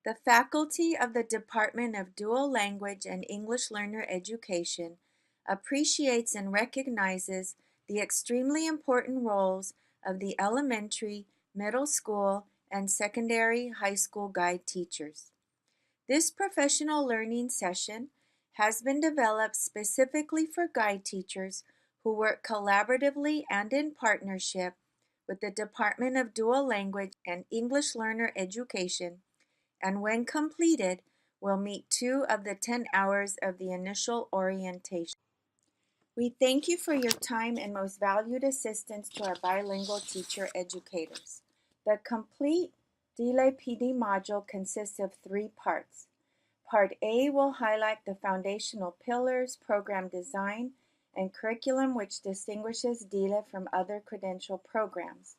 The faculty of the Department of Dual Language and English Learner Education appreciates and recognizes the extremely important roles of the elementary, middle school, and secondary high school guide teachers. This professional learning session has been developed specifically for guide teachers who work collaboratively and in partnership with the Department of Dual Language and English Learner Education, and when completed, will meet 2 of the 10 hours of the initial orientation. We thank you for your time and most valued assistance to our bilingual teacher educators. The complete Delay PD module consists of 3 parts. Part A will highlight the foundational pillars, program design, and curriculum which distinguishes DILA from other credential programs.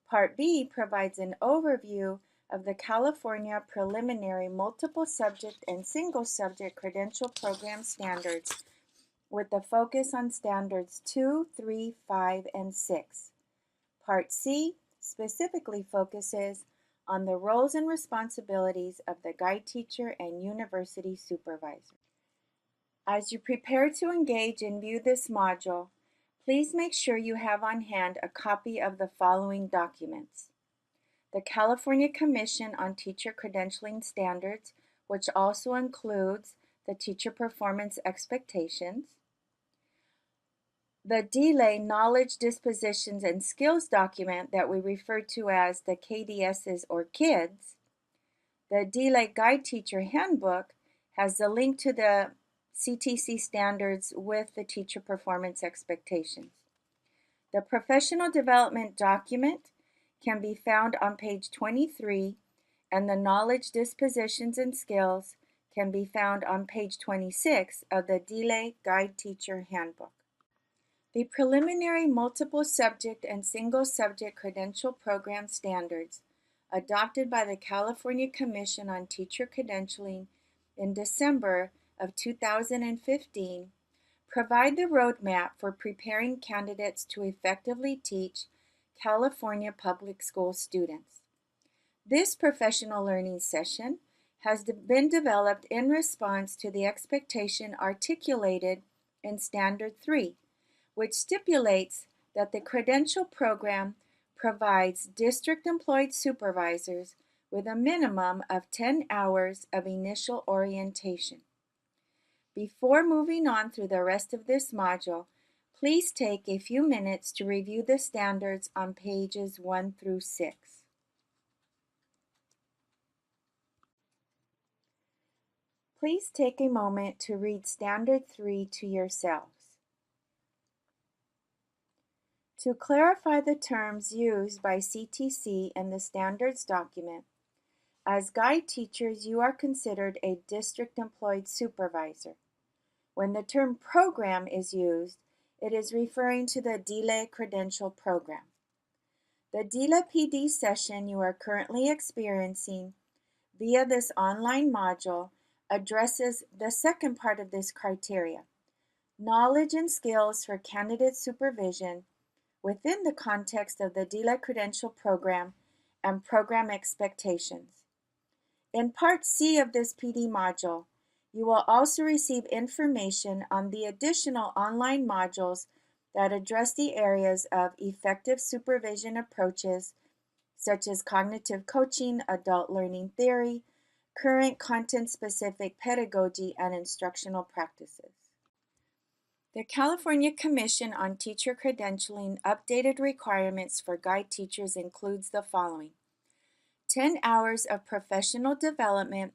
Part B provides an overview of the California preliminary multiple subject and single subject credential program standards with a focus on standards 2, 3, 5, and 6. Part C specifically focuses on the roles and responsibilities of the guide teacher and university supervisor. As you prepare to engage and view this module, please make sure you have on hand a copy of the following documents: the California Commission on Teacher Credentialing Standards, which also includes the Teacher Performance Expectations, the Delay Knowledge, Dispositions, and Skills document that we refer to as the KDSs or KIDS. The Delay Guide Teacher Handbook has the link to the CTC standards with the Teacher Performance Expectations. The Professional Development document can be found on page 23, and the Knowledge, Dispositions, and Skills can be found on page 26 of the Delay Guide Teacher Handbook. The preliminary multiple subject and single subject credential program standards adopted by the California Commission on Teacher Credentialing in December of 2015 provide the roadmap for preparing candidates to effectively teach California public school students. This professional learning session has been developed in response to the expectation articulated in Standard 3, which stipulates that the credential program provides district-employed supervisors with a minimum of 10 hours of initial orientation. Before moving on through the rest of this module, please take a few minutes to review the standards on pages 1 through 6. Please take a moment to read Standard 3 to yourselves. To clarify the terms used by CTC in the standards document, as guide teachers, you are considered a district-employed supervisor. When the term program is used, it is referring to the DILA credential program. The DILA PD session you are currently experiencing via this online module addresses the second part of this criteria: knowledge and skills for candidate supervision within the context of the DILA credential program and program expectations. In Part C of this PD module, you will also receive information on the additional online modules that address the areas of effective supervision approaches, such as cognitive coaching, adult learning theory, current content-specific pedagogy, and instructional practices. The California Commission on Teacher Credentialing updated requirements for guide teachers includes the following: 10 hours of professional development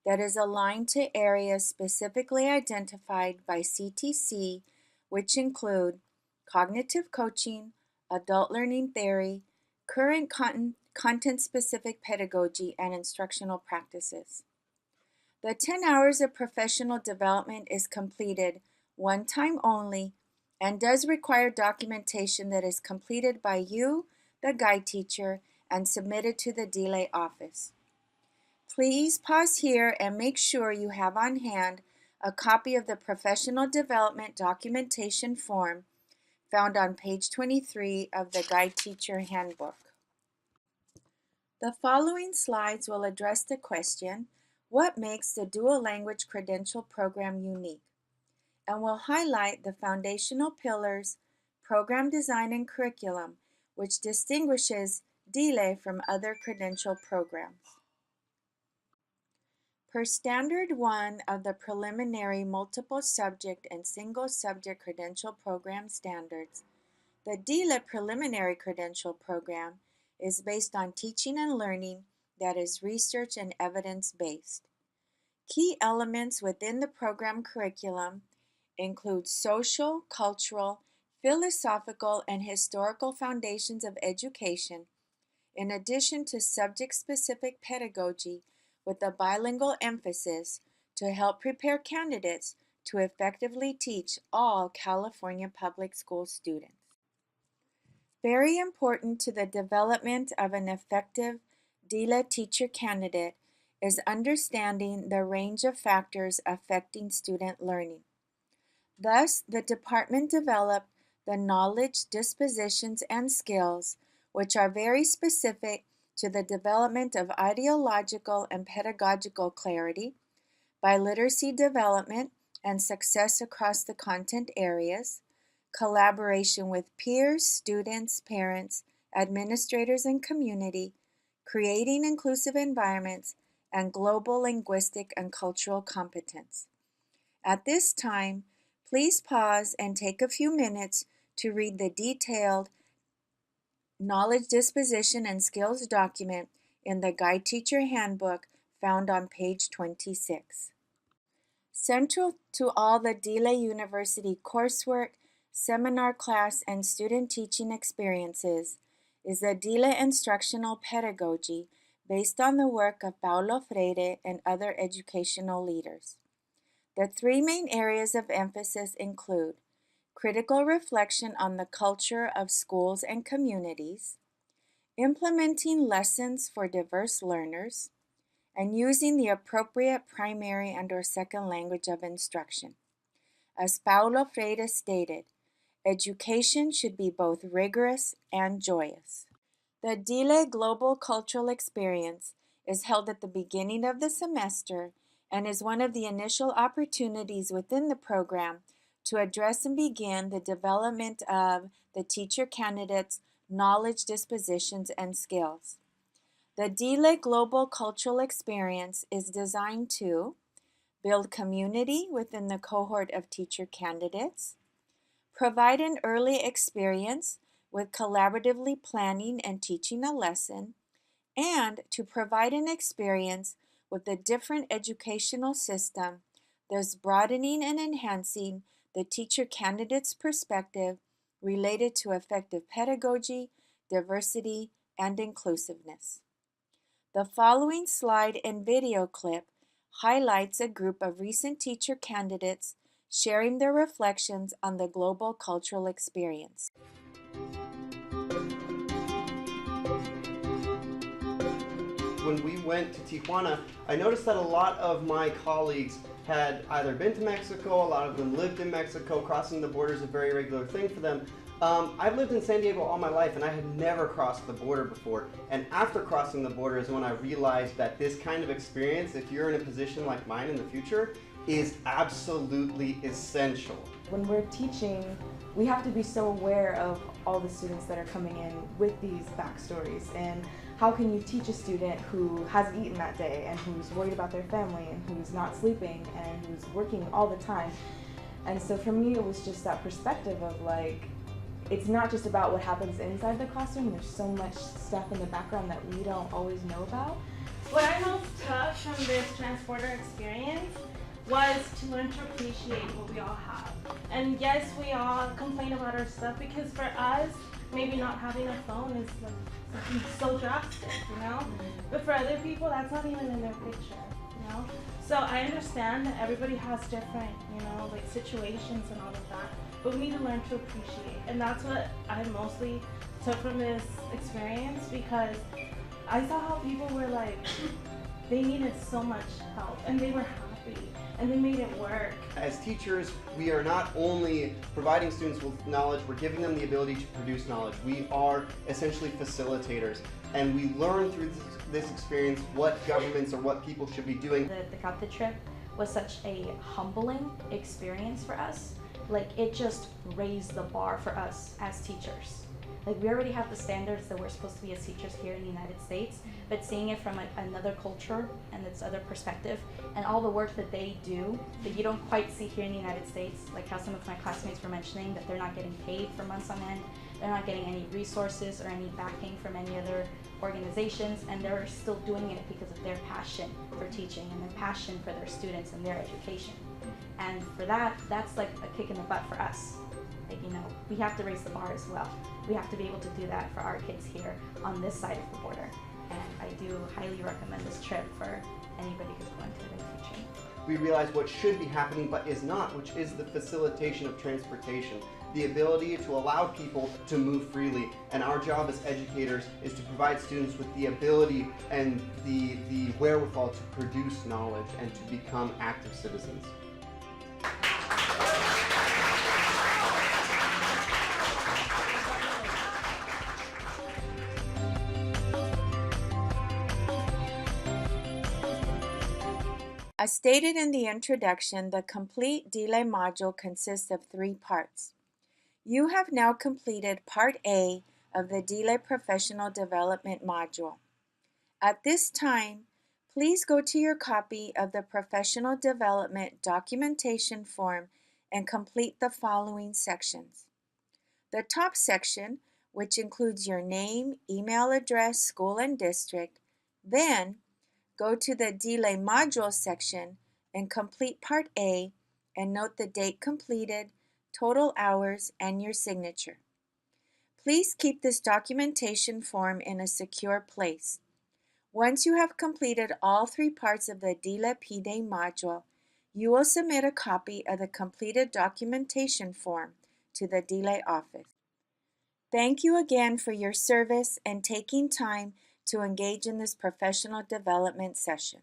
that is aligned to areas specifically identified by CTC, which include cognitive coaching, adult learning theory, current content-specific pedagogy, and instructional practices. The 10 hours of professional development is completed one time only and does require documentation that is completed by you, the guide teacher, and submitted to the DILA office. Please pause here and make sure you have on hand a copy of the professional development documentation form found on page 23 of the Guide Teacher Handbook. The following slides will address the question, what makes the dual language credential program unique? And will highlight the foundational pillars, program design, and curriculum, which distinguishes DLE from other credential programs. Per Standard 1 of the Preliminary Multiple Subject and Single Subject Credential Program Standards, the DLE Preliminary Credential Program is based on teaching and learning that is research and evidence-based. Key elements within the program curriculum include social, cultural, philosophical, and historical foundations of education, in addition to subject-specific pedagogy with a bilingual emphasis to help prepare candidates to effectively teach all California public school students. Very important to the development of an effective DLE teacher candidate is understanding the range of factors affecting student learning. Thus, the department developed the knowledge, dispositions, and skills, which are very specific to the development of ideological and pedagogical clarity, biliteracy development and success across the content areas, collaboration with peers, students, parents, administrators, and community, creating inclusive environments, and global linguistic and cultural competence. At this time, please pause and take a few minutes to read the detailed Knowledge Disposition and Skills document in the Guide Teacher Handbook found on page 26. Central to all the DLE University coursework, seminar class, and student teaching experiences is the DLE instructional pedagogy based on the work of Paulo Freire and other educational leaders. The three main areas of emphasis include critical reflection on the culture of schools and communities, implementing lessons for diverse learners, and using the appropriate primary and/or second language of instruction. As Paulo Freire stated, education should be both rigorous and joyous. The DLE Global Cultural Experience is held at the beginning of the semester and is one of the initial opportunities within the program to address and begin the development of the teacher candidate's knowledge, dispositions, and skills. The DLE Global Cultural Experience is designed to build community within the cohort of teacher candidates, provide an early experience with collaboratively planning and teaching a lesson, and to provide an experience with the different educational system, thus broadening and enhancing the teacher candidate's perspective related to effective pedagogy, diversity, and inclusiveness. The following slide and video clip highlights a group of recent teacher candidates sharing their reflections on the global cultural experience. When we went to Tijuana, I noticed that a lot of my colleagues had either been to Mexico, a lot of them lived in Mexico. Crossing the border is a very regular thing for them. I've lived in San Diego all my life and I had never crossed the border before. And after crossing the border is when I realized that this kind of experience, if you're in a position like mine in the future, is absolutely essential. When we're teaching, we have to be so aware of all the students that are coming in with these backstories, and how can you teach a student who hasn't eaten that day and who's worried about their family and who's not sleeping and who's working all the time. And so for me, it was just that perspective of like, it's not just about what happens inside the classroom, there's so much stuff in the background that we don't always know about. What I most took from this transporter experience was to learn to appreciate what we all have. And yes, we all complain about our stuff because for us, maybe not having a phone is like something so drastic, you know? But for other people, that's not even in their picture, you know? So I understand that everybody has different, you know, like situations and all of that, but we need to learn to appreciate. And that's what I mostly took from this experience, because I saw how people were like, they needed so much help and they were happy and they made it work. As teachers, we are not only providing students with knowledge, we're giving them the ability to produce knowledge. We are essentially facilitators. and we learn through this experience what governments or what people should be doing. The CAPTA trip was such a humbling experience for us. Like, it just raised the bar for us as teachers. Like, we already have the standards that we're supposed to be as teachers here in the United States, but seeing it from another culture and its other perspective, and all the work that they do that you don't quite see here in the United States, like how some of my classmates were mentioning that they're not getting paid for months on end, they're not getting any resources or any backing from any other organizations, and they're still doing it because of their passion for teaching and their passion for their students and their education. And for that, that's like a kick in the butt for us. Like, you know, we have to raise the bar as well. We have to be able to do that for our kids here on this side of the border. And I do highly recommend this trip for anybody who's going to in the future. We realize what should be happening but is not, which is the facilitation of transportation. The ability to allow people to move freely, and our job as educators is to provide students with the ability and the wherewithal to produce knowledge and to become active citizens. As stated in the introduction, the complete DLE module consists of 3 parts. You have now completed Part A of the DLE Professional Development module. At this time, please go to your copy of the Professional Development Documentation Form and complete the following sections. The top section, which includes your name, email address, school, and district. Then, go to the DLE module section and complete Part A and note the date completed, total hours, and your signature. Please keep this documentation form in a secure place. Once you have completed all 3 parts of the DLE P-Day module, you will submit a copy of the completed documentation form to the DLE office. Thank you again for your service and taking time to engage in this professional development session.